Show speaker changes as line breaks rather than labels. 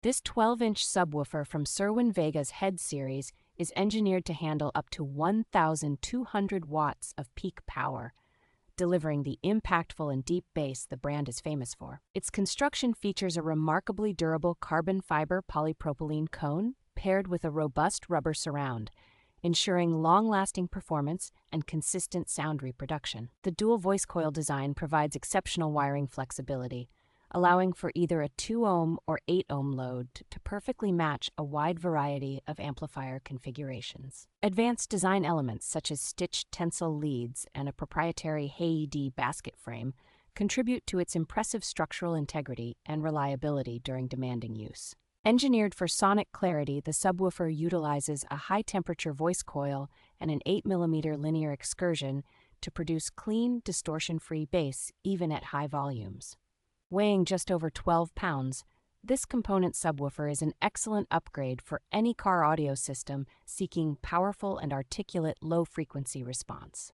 This 12-inch subwoofer from Cerwin-Vega's Head series is engineered to handle up to 1,200 watts of peak power, delivering the impactful and deep bass the brand is famous for. Its construction features a remarkably durable carbon fiber polypropylene cone paired with a robust rubber surround, ensuring long-lasting performance and consistent sound reproduction. The dual voice coil design provides exceptional wiring flexibility, allowing for either a 2-ohm or 8-ohm load to perfectly match a wide variety of amplifier configurations. Advanced design elements such as stitched tensile leads and a proprietary HED basket frame contribute to its impressive structural integrity and reliability during demanding use. Engineered for sonic clarity, the subwoofer utilizes a high-temperature voice coil and an 8mm linear excursion to produce clean, distortion-free bass even at high volumes. Weighing just over 12 pounds, this component subwoofer is an excellent upgrade for any car audio system seeking powerful and articulate low-frequency response.